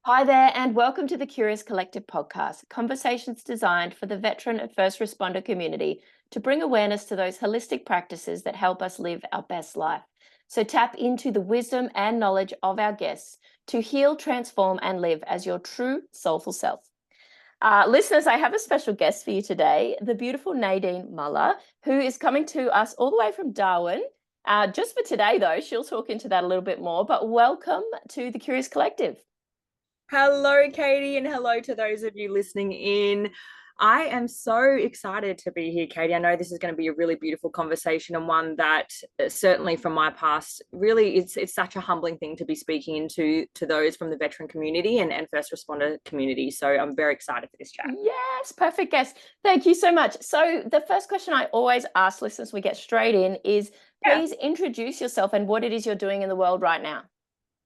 Hi there, and welcome to the Curious Collective podcast, conversations designed for the veteran and first responder community to bring awareness to those holistic practices that help us live our best life. So tap into the wisdom and knowledge of our guests to heal, transform, and live as your true soulful self. Listeners, I have a special guest for you today, the beautiful Nadine Muller, who is coming to us all the way from Darwin. Just for today, though, she'll talk into that a little bit more, but welcome to the Curious Collective. Hello, Katie, and hello to those of you listening in. I am so excited to be here, Katie. I know this is going to be a really beautiful conversation and one that certainly from my past, really it's such a humbling thing to be speaking into to those from the veteran community and first responder community. So I'm very excited for this chat. Yes, perfect guest. Thank you so much. So the first question I always ask listeners we get straight in is, please introduce yourself and what it is you're doing in the world right now.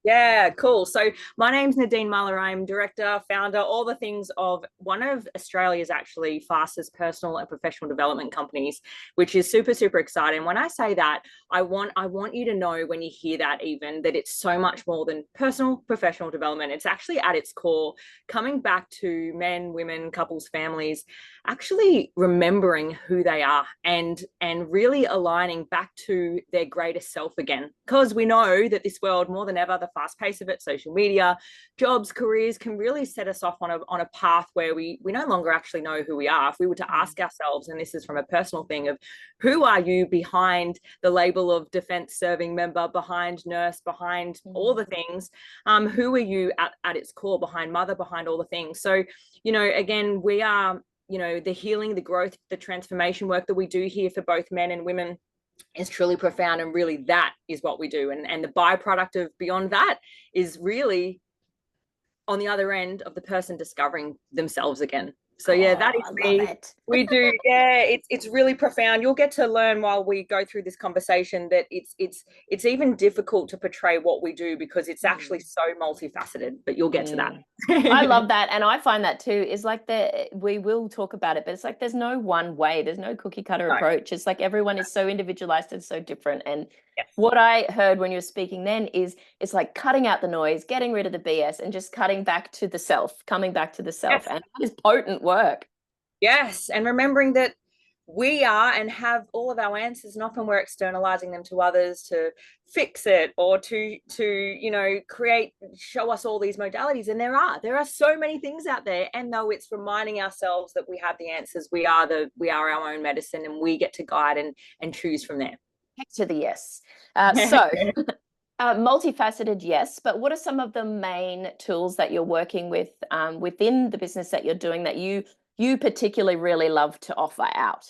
Yeah, cool. So my name's Nadine Muller. I'm director, founder, all the things of one of Australia's actually fastest personal and professional development companies, which is super, super exciting. When I say that, I want you to know when you hear that even that it's so much more than personal, professional development. It's actually at its core coming back to men, women, couples, families, actually remembering who they are and really aligning back to their greatest self again. Because we know that this world, more than ever, the fast pace of it, social media, jobs, careers can really set us off on a path where we no longer actually know who we are. If we were to ask ourselves, and this is from a personal thing of who are you behind the label of defense serving member, behind nurse, behind all the things, who are you at its core, behind mother, behind all the things. So, again, we are, the healing, the growth, the transformation work that we do here for both men and women is truly profound, and really that is what we do, and the byproduct of beyond that is really on the other end of the person discovering themselves again. So yeah, that is me. We do, yeah, it's really profound. You'll get to learn while we go through this conversation that it's even difficult to portray what we do because it's actually so multifaceted, but you'll get to that. I love that. And I find that too, is like we will talk about it, but it's like there's no one way, there's no cookie cutter approach. It's like everyone is so individualized and so different. And what I heard when you were speaking then is it's like cutting out the noise, getting rid of the BS and just cutting back to the self, coming back to the self. And that is potent work. Yes. And remembering that we are and have all of our answers, and often we're externalizing them to others to fix it or to create, show us all these modalities. And there are so many things out there. And though it's reminding ourselves that we have the answers, we are our own medicine, and we get to guide and choose from there. To the yes. Multifaceted, yes, but what are some of the main tools that you're working with within the business that you're doing that you particularly really love to offer out?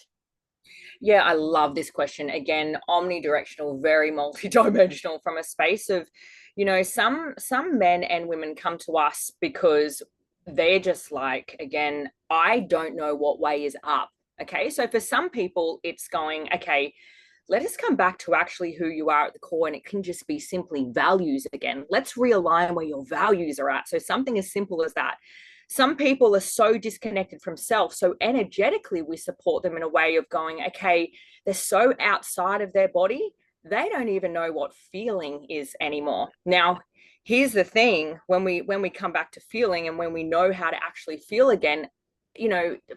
Yeah, I love this question. Again, omnidirectional, very multidimensional, from a space of, some men and women come to us because they're just like, again, I don't know what way is up. Okay. So for some people, it's going, okay, let us come back to actually who you are at the core. And it can just be simply values again. Let's realign where your values are at. So something as simple as that. Some people are so disconnected from self. So energetically, we support them in a way of going, okay, they're so outside of their body, they don't even know what feeling is anymore. Now, here's the thing, when we come back to feeling and when we know how to actually feel again,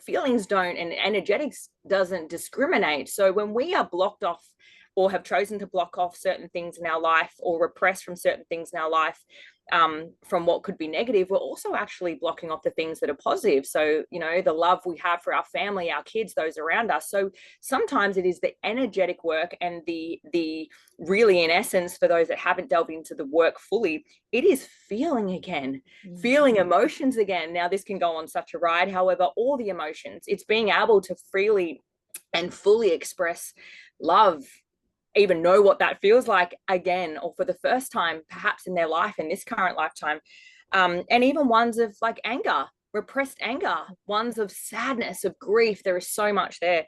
feelings don't, and energetics doesn't discriminate. So when we are blocked off or have chosen to block off certain things in our life or repress from certain things in our life, from what could be negative, we're also actually blocking off the things that are positive. So, the love we have for our family, our kids, those around us. So sometimes it is the energetic work and the really, in essence, for those that haven't delved into the work fully, it is feeling again, feeling emotions again. Now, this can go on such a ride. However, all the emotions, it's being able to freely and fully express love, even know what that feels like again, or for the first time, perhaps in their life, in this current lifetime. And even ones of like anger, repressed anger, ones of sadness, of grief. There is so much there.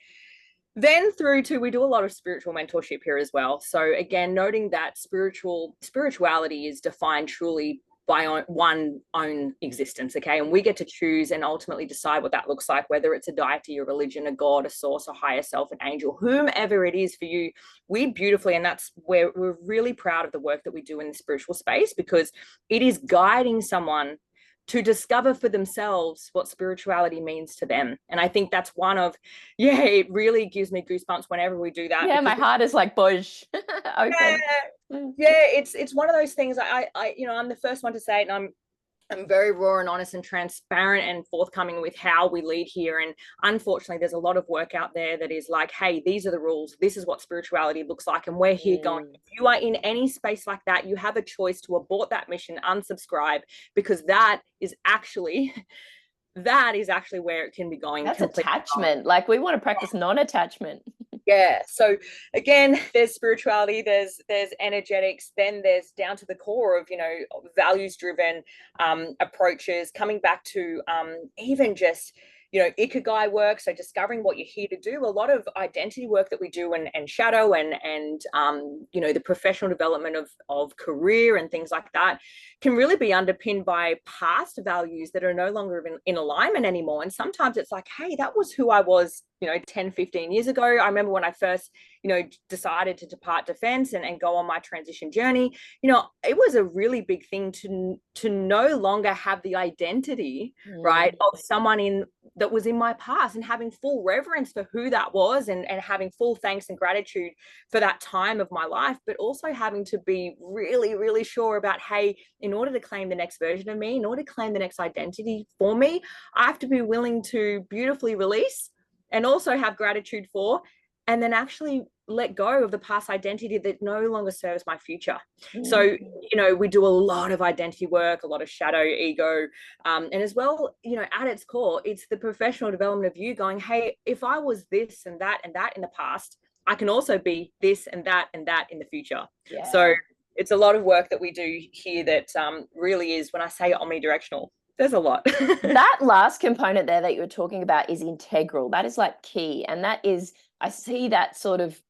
Then through to, we do a lot of spiritual mentorship here as well. So again, noting that spirituality is defined truly by one own existence, okay? And we get to choose and ultimately decide what that looks like, whether it's a deity, a religion, a god, a source, a higher self, an angel, whomever it is for you. We beautifully, and that's where we're really proud of the work that we do in the spiritual space, because it is guiding someone to discover for themselves what spirituality means to them. And I think that's one of, yeah, it really gives me goosebumps whenever we do that. Yeah, my heart is like bush Yeah, open. yeah, it's one of those things. I'm the first one to say it, and I'm very raw and honest and transparent and forthcoming with how we lead here. And unfortunately, there's a lot of work out there that is like, hey, these are the rules. This is what spirituality looks like. And we're here going, if you are in any space like that, you have a choice to abort that mission, unsubscribe, because that is actually where it can be going. That's attachment. Like, we want to practice non-attachment. Yeah. So again, there's spirituality, there's energetics, then there's down to the core of, values driven approaches, coming back to even just, ikigai work. So discovering what you're here to do. A lot of identity work that we do, and shadow and the professional development of career and things like that can really be underpinned by past values that are no longer in alignment anymore. And sometimes it's like, hey, that was who I was 10, 15 years ago. I remember when I first, decided to depart defense and go on my transition journey, it was a really big thing to no longer have the identity, right, of someone that was in my past, and having full reverence for who that was, and having full thanks and gratitude for that time of my life, but also having to be really, really sure about, hey, in order to claim the next version of me, in order to claim the next identity for me, I have to be willing to beautifully release and also have gratitude for, and then actually let go of the past identity that no longer serves my future. So, we do a lot of identity work, a lot of shadow, ego, and as well, at its core, it's the professional development of you going, hey, if I was this and that in the past, I can also be this and that in the future. Yeah. So it's a lot of work that we do here that really is, when I say omnidirectional, there's a lot. That last component there that you were talking about is integral. That is like key. And that is, I see that sort of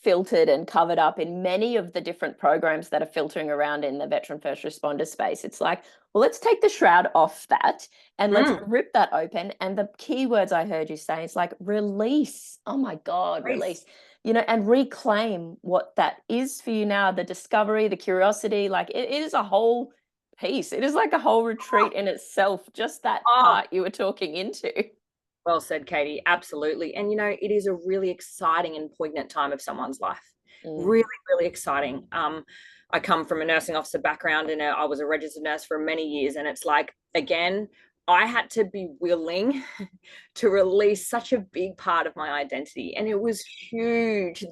filtered and covered up in many of the different programs that are filtering around in the veteran first responder space. It's like, well, let's take the shroud off that and let's rip that open. And the key words I heard you say is like release. Oh my God, release. And reclaim what that is for you now, the discovery, the curiosity. Like, it is a whole piece. It is like a whole retreat in itself, just that part you were talking into. Well said, Katie. Absolutely. And, it is a really exciting and poignant time of someone's life. Really, really exciting. I come from a nursing officer background, and I was a registered nurse for many years. And it's like, again, I had to be willing to release such a big part of my identity. And it was huge.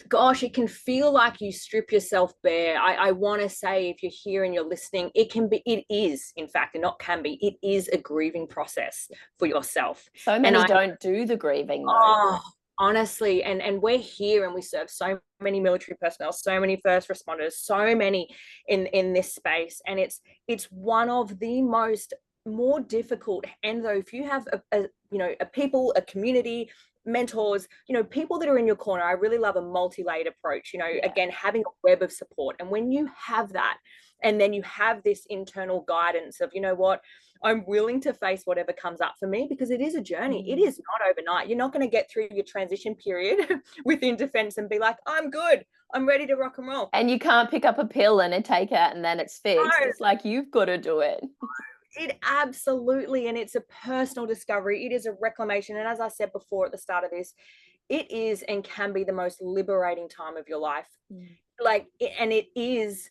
Gosh, it can feel like you strip yourself bare. I want to say, if you're here and you're listening, it is, in fact, and not can be, it is a grieving process for yourself. So many don't do the grieving though. Honestly, and we're here and we serve so many military personnel, so many first responders, so many in this space. And it's one of the more difficult. And though, if you have a community, mentors, people that are in your corner, I really love a multi-layered approach, again, having a web of support. And when you have that, and then you have this internal guidance of, what, I'm willing to face whatever comes up for me, because it is a journey. It is not overnight. You're not going to get through your transition period within defense and be like, I'm good, I'm ready to rock and roll. And you can't pick up a pill and take it and then it's fixed. No. It's like, you've got to do it. It absolutely, and it's a personal discovery. It is a reclamation. And as I said before at the start of this, it is and can be the most liberating time of your life. And it is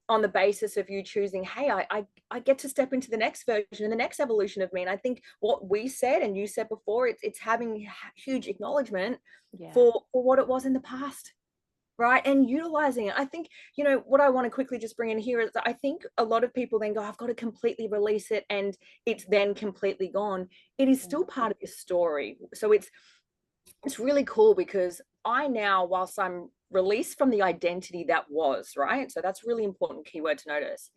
on the basis of you choosing, hey, I get to step into the next version and the next evolution of me. And I think what we said and you said before, it's having huge acknowledgement for what it was in the past. Right. And utilizing it. I think, what I want to quickly just bring in here is that I think a lot of people then go, I've got to completely release it, and it's then completely gone. It is still part of your story. So it's really cool, because I now, whilst I'm released from the identity that was, right? So that's really important keyword to notice.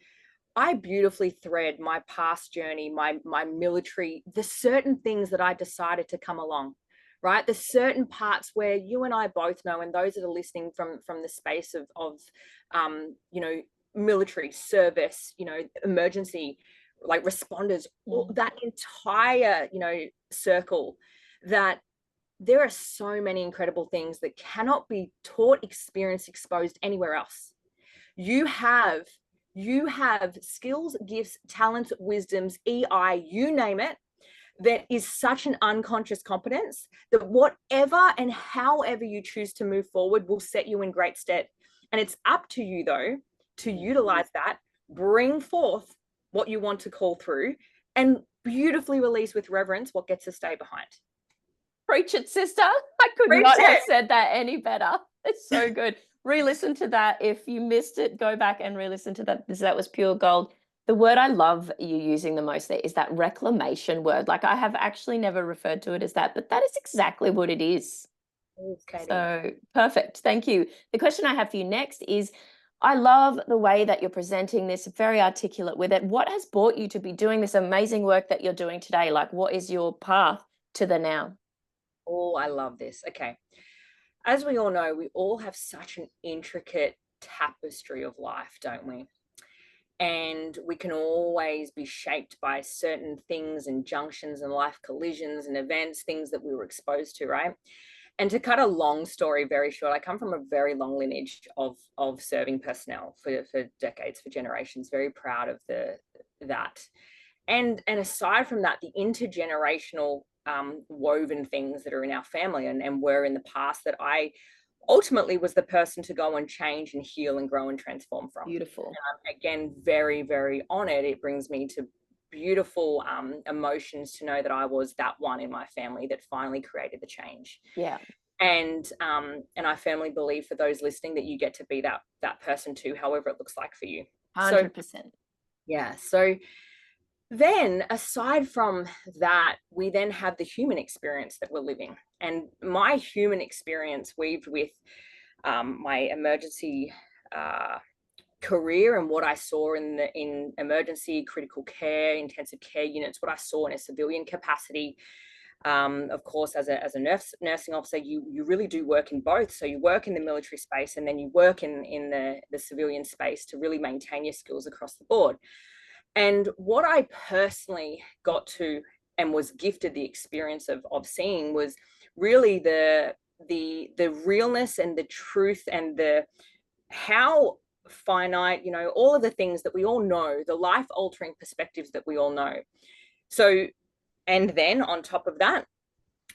I beautifully thread my past journey, my military, the certain things that I decided to come along. Right, there's certain parts where you and I both know, and those that are listening from the space of military service, emergency, like responders, that entire circle, that there are so many incredible things that cannot be taught, experienced, exposed anywhere else. You have You have skills, gifts, talents, wisdoms, EI, you name it, that is such an unconscious competence that whatever and however you choose to move forward will set you in great stead. And it's up to you, though, to utilize that, bring forth what you want to call through, and beautifully release with reverence what gets to stay behind. Preach it, sister. I could Preach not have it. said that any better. It's so good. Re-listen to that. If you missed it, go back and re-listen to that, because that was pure gold. The word I love you using the most there is that reclamation word. Like, I have actually never referred to it as that, but that is exactly what it is. Katie. So perfect. Thank you. The question I have for you next is, I love the way that you're presenting this, very articulate with it. What has brought you to be doing this amazing work that you're doing today? Like, what is your path to the now? Oh, I love this. Okay. As we all know, we all have such an intricate tapestry of life, don't we? And we can always be shaped by certain things and junctions and life collisions and events, things that we were exposed to, right? And to cut a long story very short, I come from a very long lineage of serving personnel for decades, for generations. Very proud of that. And aside from that, the intergenerational woven things that are in our family and were in the past that I ultimately was the person to go and change and heal and grow and transform from. Beautiful. Again, very, very honored. It brings me to beautiful emotions to know that I was that one in my family that finally created the change. Yeah. And I firmly believe, for those listening, that you get to be that person too, however it looks like for you. 100%. Yeah. So then, aside from that, we then have the human experience that we're living. And my human experience weaved with my emergency career and what I saw in emergency critical care, intensive care units, what I saw in a civilian capacity. Of course, as a nursing officer, you really do work in both. So you work in the military space, and then you work in the civilian space to really maintain your skills across the board. And what I personally got to and was gifted the experience of seeing was really the realness and the truth and the how finite, all of the things that we all know, the life altering perspectives that we all know. So, and then on top of that,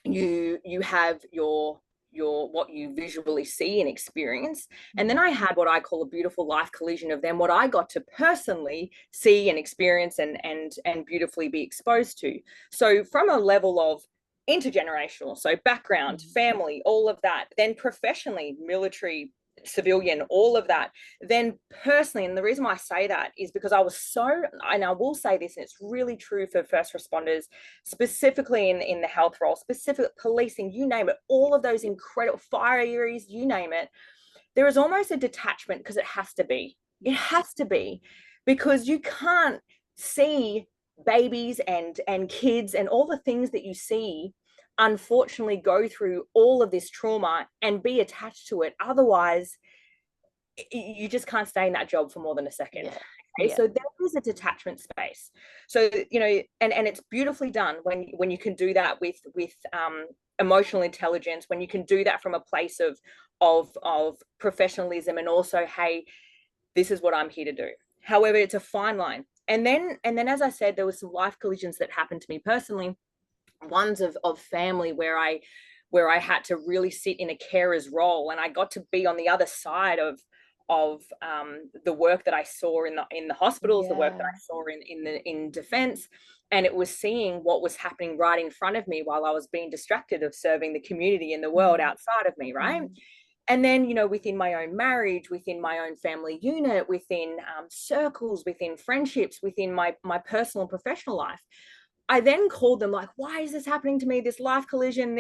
you have your what you visually see and experience, and then I had what I call a beautiful life collision of then what I got to personally see and experience and beautifully be exposed to. So from a level of intergenerational, so background, family, all of that, then professionally, military, civilian, all of that, then personally. And the reason why I say that is because I was so, and I will say this, and it's really true for first responders, specifically in the health role, specific policing, you name it, all of those incredible fire areas, you name it, there is almost a detachment, because it has to be because you can't see babies and kids and all the things that you see unfortunately go through all of this trauma and be attached to it. Otherwise, you just can't stay in that job for more than a second. Yeah. Okay? Yeah. So there is a detachment space. So, and it's beautifully done when you can do that with emotional intelligence, when you can do that from a place of professionalism, and also, hey, this is what I'm here to do. However, it's a fine line. And then, as I said, there were some life collisions that happened to me personally. Ones of family where I had to really sit in a carer's role, and I got to be on the other side of the work that I saw in the hospitals, the work that I saw in defense, and it was seeing what was happening right in front of me while I was being distracted of serving the community and the world outside of me, right? And then, within my own marriage, within my own family unit, within circles, within friendships, within my personal and professional life, I then called them like, why is this happening to me? This life collision,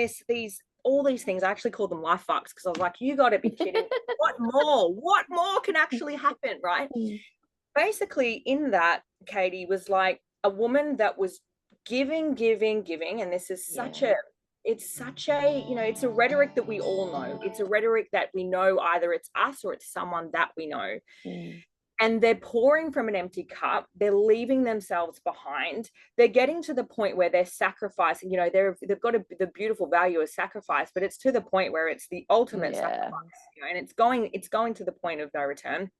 all these things. I actually called them life fucks, because I was like, you got to be kidding. What more can actually happen, right? Basically, in that, Katie, was like a woman that was giving. And this is it's a rhetoric that we all know. It's a rhetoric that we know, either it's us or it's someone that we know. And they're pouring from an empty cup. They're leaving themselves behind. They're getting to the point where they're sacrificing. They've got the beautiful value of sacrifice, but it's to the point where it's the ultimate sacrifice. And it's going to the point of no return.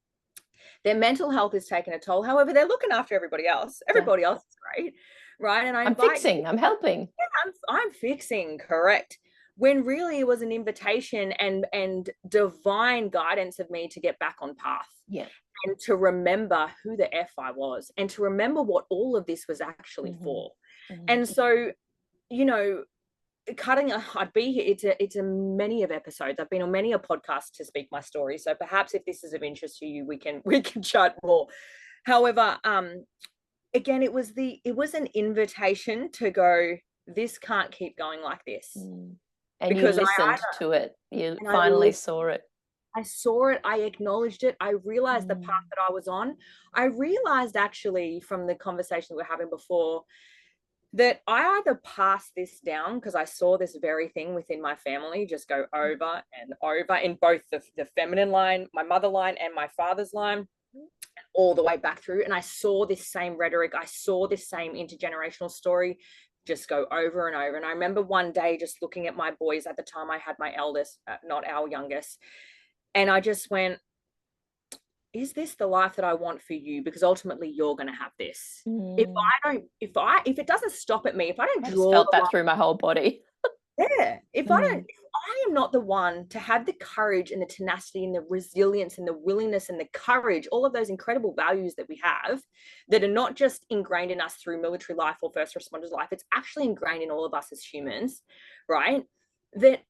Their mental health is taking a toll. However, they're looking after everybody else. Everybody else is great, right? And I'm fixing, I'm helping. Yeah, I'm fixing, correct. When really it was an invitation and divine guidance of me to get back on path. Yeah. And to remember who the F I was, and to remember what all of this was actually for. And so, you know, I'd be here. It's a many of episodes. I've been on many a podcast to speak my story. So perhaps if this is of interest to you, we can chat more. However, again, it was an invitation to go, this can't keep going like this. And because you listened to it. You finally saw it. I saw it. I acknowledged it. I realized the path that I was on. I realized actually from the conversation we were having before that I either passed this down because I saw this very thing within my family just go over and over in both the feminine line, my mother line, and my father's line, all the way back through. And I saw this same rhetoric. I saw this same intergenerational story just go over and over. And I remember one day just looking at my boys. At the time I had my eldest, not our youngest. And I just went, is this the life that I want for you? Because ultimately you're going to have this. If it doesn't stop at me, if I don't draw felt that through my whole body. Yeah. If I am not the one to have the courage and the tenacity and the resilience and the willingness and the courage, all of those incredible values that we have that are not just ingrained in us through military life or first responders life, it's actually ingrained in all of us as humans, right? That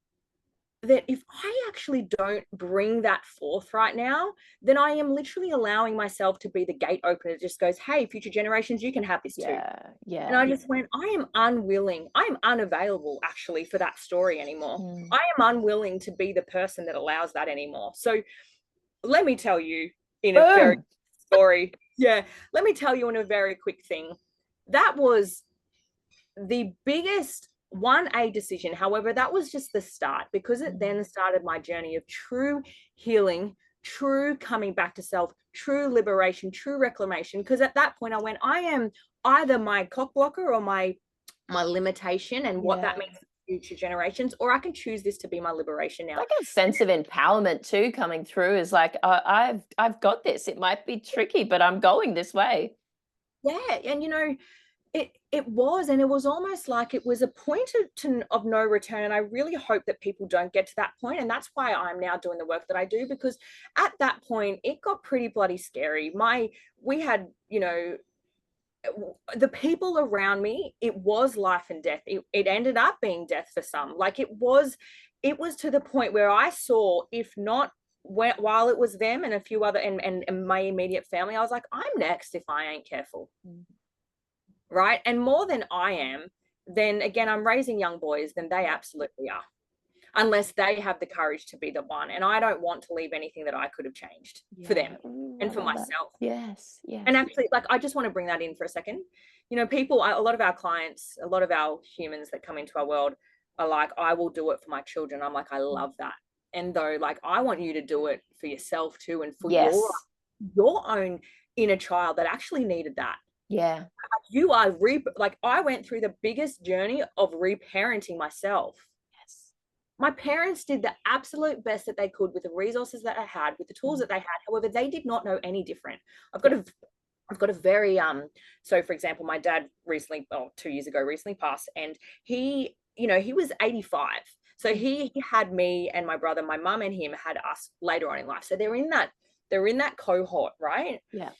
if I actually don't bring that forth right now, then I am literally allowing myself to be the gate opener that just goes, hey, future generations, you can have this too. Yeah. And I just went, I am unwilling, I am unavailable actually for that story anymore. I am unwilling to be the person that allows that anymore. So let me tell you in a very story. Yeah. Let me tell you in a very quick thing. That was the biggest 1A decision. However, that was just the start, because it then started my journey of true healing, true coming back to self, true liberation, true reclamation. Because at that point I went, I am either my cock blocker or my limitation and what that means for future generations, or I can choose this to be my liberation now. Like a sense of empowerment too coming through is like, I've got this. It might be tricky, but I'm going this way. Yeah. And you know, it was, and it was almost like it was a point of no return. And I really hope that people don't get to that point. And that's why I'm now doing the work that I do, because at that point it got pretty bloody scary. We had, you know, the people around me, it was life and death. It ended up being death for some. Like it was to the point where I saw, if not while it was them and a few other and my immediate family, I was like, I'm next if I ain't careful. Right. And more than I am, then again, I'm raising young boys, then they absolutely are, unless they have the courage to be the one. And I don't want to leave anything that I could have changed for them and for myself. Yes. And actually, like, I just want to bring that in for a second. You know, a lot of our clients, a lot of our humans that come into our world are like, I will do it for my children. I'm like, I love that. And though, like, I want you to do it for yourself too, and for your own inner child that actually needed that. Yeah. You are I went through the biggest journey of reparenting myself. Yes. My parents did the absolute best that they could with the resources that I had, with the tools that they had. However, they did not know any different. I've got a very so for example, my dad recently 2 years ago passed, and he, you know, he was 85. So he had me and my brother, my mum and him had us later on in life. So they're in that cohort, right? Yeah.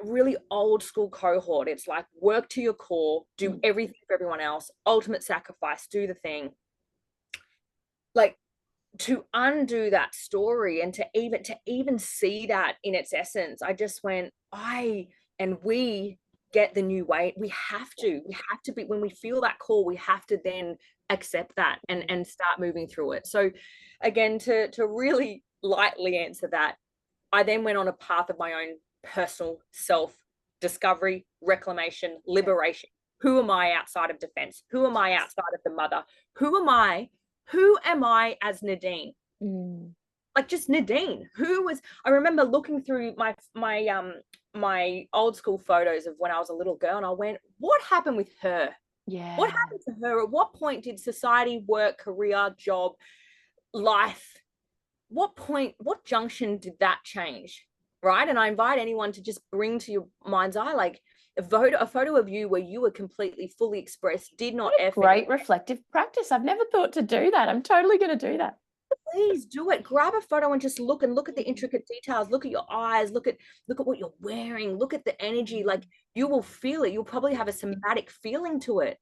Really old school cohort. It's like, work to your core, do everything for everyone else, ultimate sacrifice, do the thing. Like, to undo that story and to even see that in its essence, I just went, we get the new way. We have to be, when we feel that call, we have to then accept that and start moving through it. So again, to really lightly answer that, I then went on a path of my own personal self-discovery, reclamation, liberation. Who am I outside of defense? Who am I outside of the mother? Who am I as Nadine? Like, just Nadine. I remember looking through my old school photos of when I was a little girl, and I went, what happened with her? Yeah. What happened to her? At what point did society, work, career, job, life, what junction did that change? right? And I invite anyone to just bring to your mind's eye, like a photo of you where you were completely fully expressed, did not F Great reflective practice. I've never thought to do that. I'm totally going to do that. Please do it. Grab a photo and just look at the intricate details. Look at your eyes. Look at what you're wearing. Look at the energy. Like, you will feel it. You'll probably have a somatic feeling to it.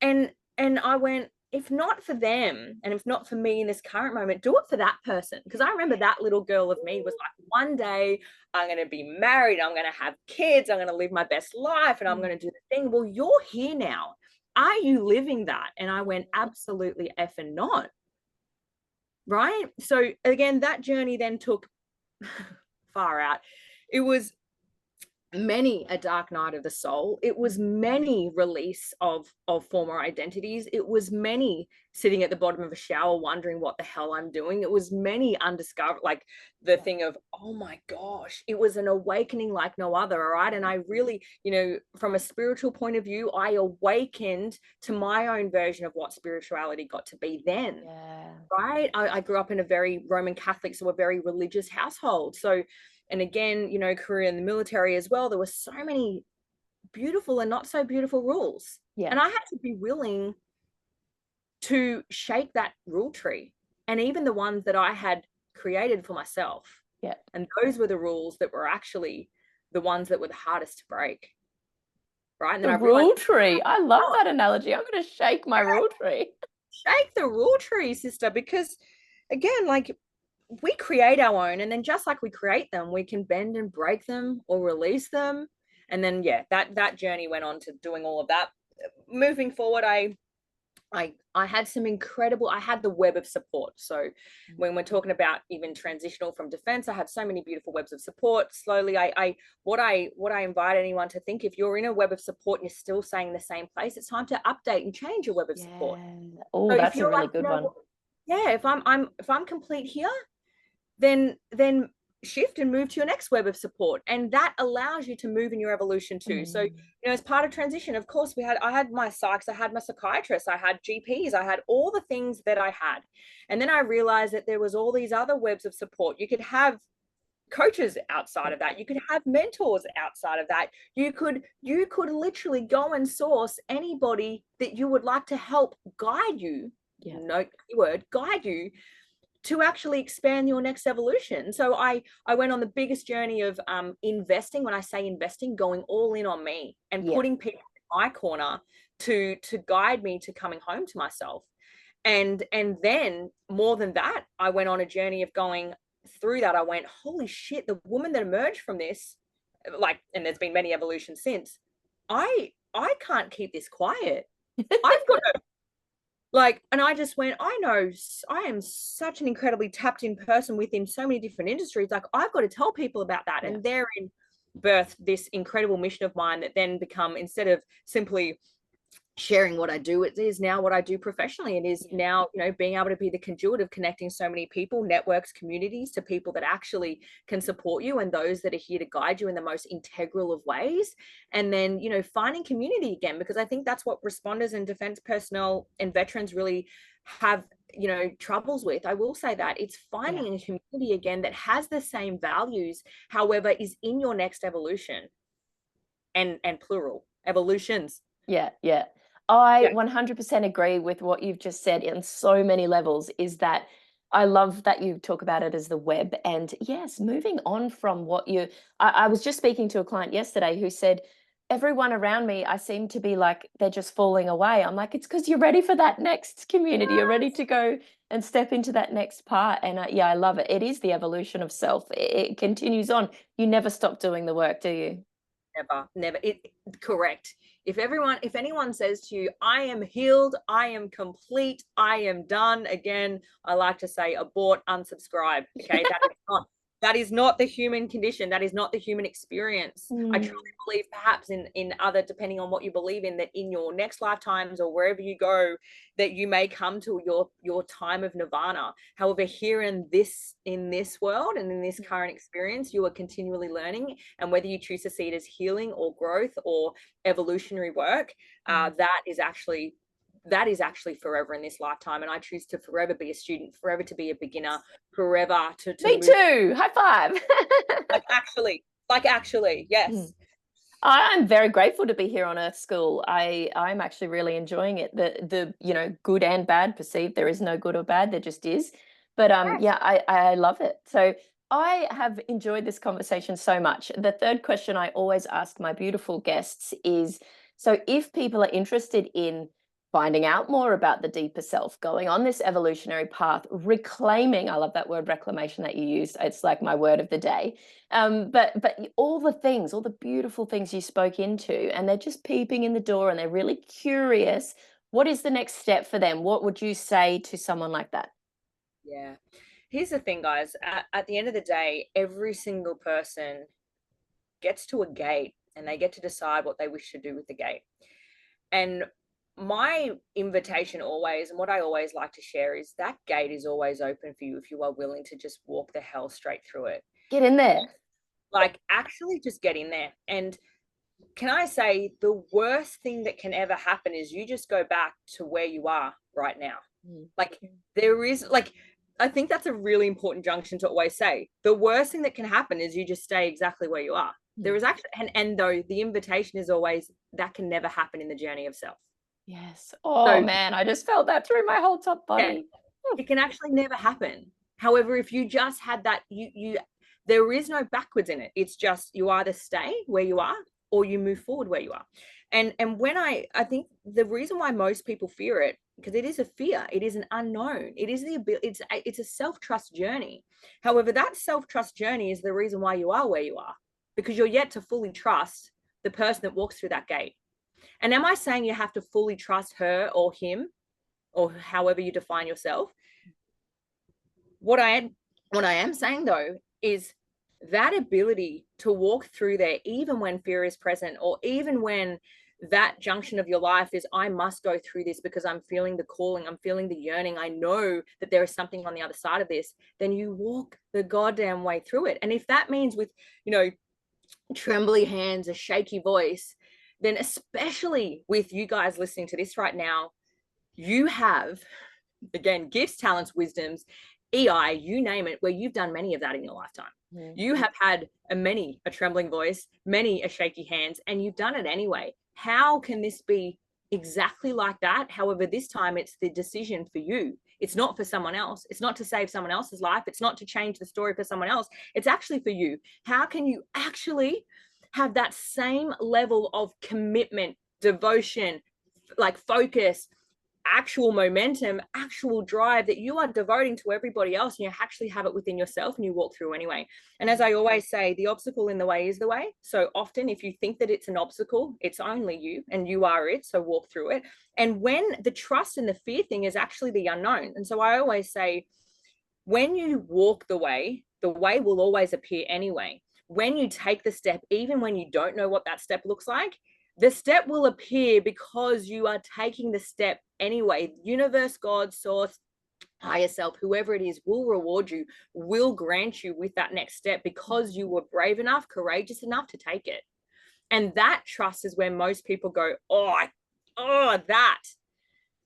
And I went, if not for them and if not for me in this current moment, do it for that person. Because I remember that little girl of me was like, one day I'm going to be married, I'm going to have kids, I'm going to live my best life, and I'm going to do the thing. Well, you're here now. Are you living that? And I went, absolutely effing not. Right? So again, that journey then took far out. It was many a dark night of the soul. It was many release of former identities. It was many sitting at the bottom of a shower wondering what the hell I'm doing. It was many undiscovered, like the thing of, oh my gosh, it was an awakening like no other. All right. And I really, from a spiritual point of view, I awakened to my own version of what spirituality got to be then. Yeah. Right. I grew up in a very Roman Catholic, so a very religious household. So, and again, career in the military as well, there were so many beautiful and not so beautiful rules. Yeah. And I had to be willing to shake that rule tree, and even the ones that I had created for myself. Yeah. And those were the rules that were actually the ones that were the hardest to break. Right. And then the rule tree. I love that analogy. I'm going to shake my rule tree. Shake the rule tree, sister, because again, like, we create our own, and then just like we create them, we can bend and break them or release them. And then that journey went on to doing all of that. Moving forward, I had some incredible, I had the web of support. So when we're talking about even transitional from defense, I had so many beautiful webs of support. Slowly, what I invite anyone to think, if you're in a web of support and you're still staying in the same place, it's time to update and change your web of support. Oh, so that's a really good one. Yeah, if I'm complete here, then shift and move to your next web of support, and that allows you to move in your evolution too. So as part of transition, of course, I had my psychs, I had my psychiatrists, I had GPs, I had all the things that I had. And then I realized that there was all these other webs of support. You could have coaches outside of that, you could have mentors outside of that, you could literally go and source anybody that you would like to help guide you, note the word, guide you to actually expand your next evolution. So I went on the biggest journey of investing. When I say investing, going all in on me and putting people in my corner to guide me to coming home to myself. And then more than that, I went on a journey of going through that. I went, holy shit, the woman that emerged from this, like, and there's been many evolutions since, I can't keep this quiet. I've got to, like, and I just went, I know I am such an incredibly tapped in person within so many different industries. Like, I've got to tell people about that. And therein birthed this incredible mission of mine that then become, instead of simply sharing what I do, it is now what I do professionally. It is now, being able to be the conduit of connecting so many people, networks, communities, to people that actually can support you and those that are here to guide you in the most integral of ways. And then, finding community again, because I think that's what responders and defense personnel and veterans really have, troubles with. I will say that it's finding a community again that has the same values, however, is in your next evolution, and plural evolutions. I 100% agree with what you've just said in so many levels. Is that I love that you talk about it as the web, and yes, moving on from what I was just speaking to a client yesterday who said, everyone around me, I seem to be like, they're just falling away. I'm like, it's because you're ready for that next community. You're ready to go and step into that next part. And I love it. It is the evolution of self. It continues on. You never stop doing the work, do you? Never. Correct. If anyone says to you, I am healed, I am complete, I am done, again, I like to say, abort, unsubscribe. Okay. That is not the human condition. That is not the human experience. I truly believe, perhaps in other, depending on what you believe in, that in your next lifetimes or wherever you go, that you may come to your time of nirvana. However, here in this world and in this current experience, you are continually learning. And whether you choose to see it as healing or growth or evolutionary work, that is actually that is actually forever in this lifetime. And I choose to forever be a student, forever to be a beginner, forever to Me move. too. High five. like actually, yes. I'm very grateful to be here on Earth School. I'm actually really enjoying it. The you know, good and bad perceived. There is no good or bad. There just is. But yeah, I love it. So I have enjoyed this conversation so much. The third question I always ask my beautiful guests is, so if people are interested in finding out more about the deeper self, going on this evolutionary path, reclaiming, I love that word reclamation that you used. It's like my word of the day. But all the things, all the beautiful things you spoke into, and they're just peeping in the door and they're really curious. What is the next step for them? What would you say to someone like that? Yeah. Here's the thing, guys. At the end of the day, every single person gets to a gate and they get to decide what they wish to do with the gate. And my invitation always, and what I always like to share, is that gate is always open for you if you are willing to just walk the hell straight through it. Get in there. Like, actually just get in there. And can I say, the worst thing that can ever happen is you just go back to where you are right now. Like, there is, like, I think that's a really important junction to always say. The worst thing that can happen is you just stay exactly where you are. There is actually, and though the invitation is always, that can never happen in the journey of self. Yes. Oh So man, I just felt that through my whole top body. it can actually never happen. However, if you just had that, you there is no backwards in it. It's just you either stay where you are or you move forward where you are. And when I think the reason why most people fear it, because it is a fear, it is an unknown, it is the ability, it's a self-trust journey. However, that self-trust journey is the reason why you are where you are, because you're yet to fully trust the person that walks through that gate. And am I saying you have to fully trust her or him or however you define yourself? What I am saying though is that ability to walk through there, even when fear is present, or even when that junction of your life is, I must go through this because I'm feeling the calling, I'm feeling the yearning, I know that there is something on the other side of this, then you walk the goddamn way through it. And if that means with, trembly hands, a shaky voice, then especially with you guys listening to this right now, you have, again, gifts, talents, wisdoms, EI, you name it, where you've done many of that in your lifetime. You have had a trembling voice, many a shaky hands, and you've done it anyway. How can this be exactly like that? However, this time it's the decision for you. It's not for someone else. It's not to save someone else's life. It's not to change the story for someone else. It's actually for you. How can you actually have that same level of commitment, devotion, like focus, actual momentum, actual drive that you are devoting to everybody else, and you actually have it within yourself and you walk through anyway? And as I always say, the obstacle in the way is the way. So often if you think that it's an obstacle, it's only you and you are it. So walk through it. And when the trust and the fear thing is actually the unknown. And so I always say, when you walk the way will always appear anyway. When you take the step, even when you don't know what that step looks like, the step will appear because you are taking the step anyway. Universe, God, source, higher self, whoever it is, will reward you, will grant you with that next step because you were brave enough, courageous enough to take it. And that trust is where most people go, that.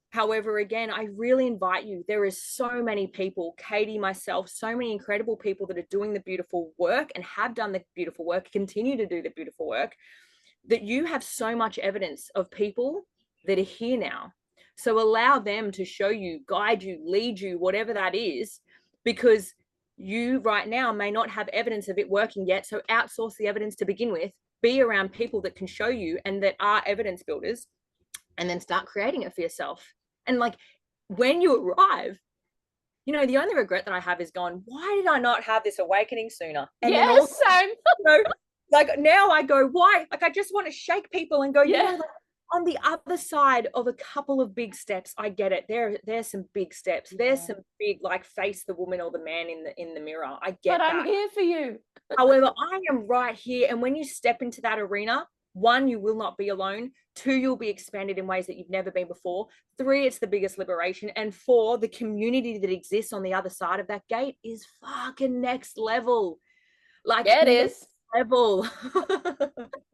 However, again, I really invite you. There is so many people, Katie, myself, so many incredible people that are doing the beautiful work and have done the beautiful work, continue to do the beautiful work, that you have so much evidence of people that are here now. So allow them to show you, guide you, lead you, whatever that is, because you right now may not have evidence of it working yet. So outsource the evidence to begin with, be around people that can show you and that are evidence builders, and then start creating it for yourself. And like, when you arrive, the only regret that I have is going, why did I not have this awakening sooner? And yes, then also, same. like now I go, why? Like, I just want to shake people and go, like, on the other side of a couple of big steps, I get it. There's some big steps. There's some big, like, face the woman or the man in the mirror. I get that. But I'm here for you. However, I am right here. And when you step into that arena, 1, you will not be alone. 2, you'll be expanded in ways that you've never been before. 3, it's the biggest liberation. And 4, the community that exists on the other side of that gate is fucking next level. Like, it is level.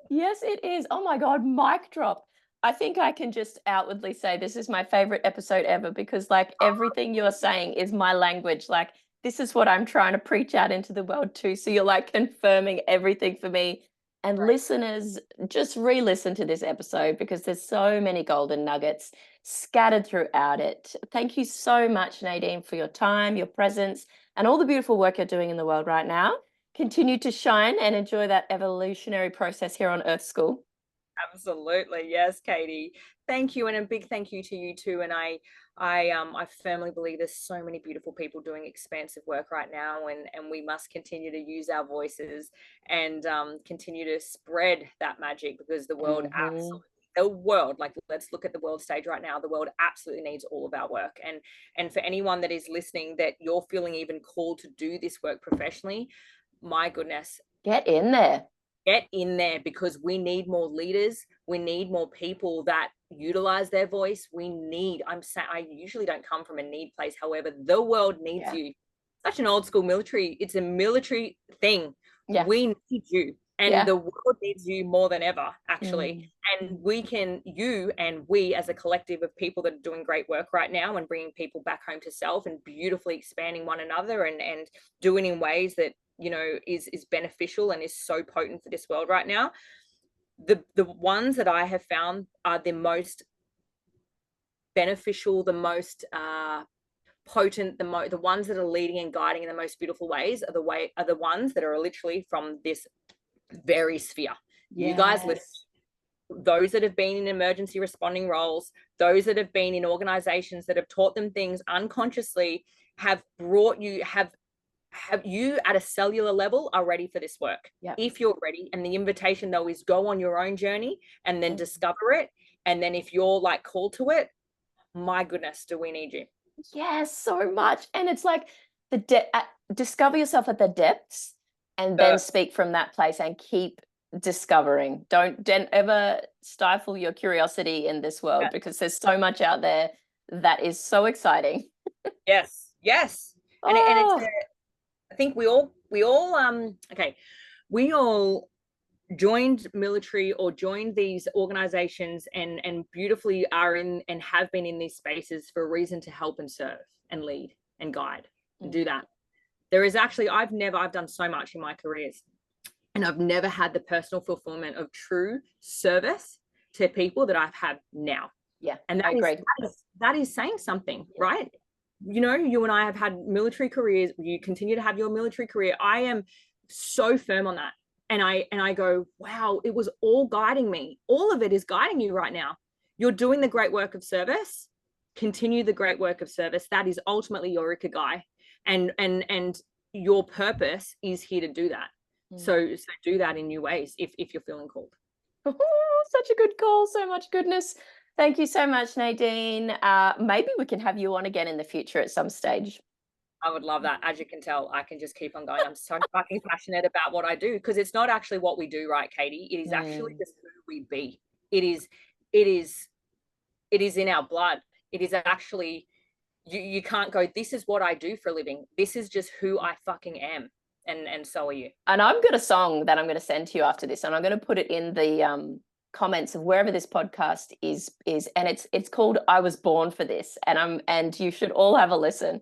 Yes, it is. Oh my God, mic drop. I think I can just outwardly say this is my favorite episode ever, because like everything you're saying is my language. Like this is what I'm trying to preach out into the world too. So you're like confirming everything for me. And listeners, just re-listen to this episode because there's so many golden nuggets scattered throughout it. Thank you so much, Nadine, for your time, your presence, and all the beautiful work you're doing in the world right now. Continue to shine and enjoy that evolutionary process here on Earth School. Absolutely. Yes, Katie. Thank you. And a big thank you to you too. And I firmly believe there's so many beautiful people doing expansive work right now, and we must continue to use our voices and continue to spread that magic, because the world like, let's look at the world stage right now. The world absolutely needs all of our work. And for anyone that is listening, that you're feeling even called to do this work professionally, my goodness, get in there. Get in there, because we need more leaders. We need more people that utilize their voice. I usually don't come from a need place. However, the world needs you. Such an old school military. It's a military thing. Yeah. We need you. And the world needs you more than ever, actually. And we as a collective of people that are doing great work right now and bringing people back home to self and beautifully expanding one another and doing in ways that, you know, is beneficial and is so potent for this world right now. The ones that I have found are the most beneficial, the most potent, the ones that are leading and guiding in the most beautiful ways are the ones that are literally from this very sphere. You guys listen. Those that have been in emergency responding roles, those that have been in organizations that have taught them things unconsciously, have you at a cellular level are ready for this work. If you're ready. And the invitation though is go on your own journey and then discover it. And then if you're like called to it, my goodness, do we need you? Yes, so much. And it's like discover yourself at the depths and then speak from that place and keep discovering. Don't ever stifle your curiosity in this world, because there's so much out there that is so exciting. Yes. And it's I think we all joined military or joined these organizations and beautifully are in and have been in these spaces for a reason, to help and serve and lead and guide and do that. There is actually, I've done so much in my careers, and I've never had the personal fulfillment of true service to people that I've had now. Yeah, and that is saying something, right? You know, you and I have had military careers. You continue to have your military career. I am so firm on that. And I go, wow, it was all guiding me. All of it is guiding you right now. You're doing the great work of service. Continue the great work of service. That is ultimately your ikigai. And your purpose is here to do that. So do that in new ways if you're feeling called. Oh, such a good call. So much goodness. Thank you so much, Nadine. Maybe we can have you on again in the future at some stage. I would love that. As you can tell, I can just keep on going. I'm so fucking passionate about what I do, because it's not actually what we do, right, Katie? It is actually just who we be. It is in our blood. It is actually, you can't go, this is what I do for a living. This is just who I fucking am. And so are you. And I've got a song that I'm going to send to you after this, and I'm going to put it in the comments of wherever this podcast is, and it's called I Was Born for This, and you should all have a listen.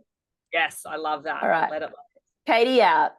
Yes, I love that. All right. Let it. Katie out.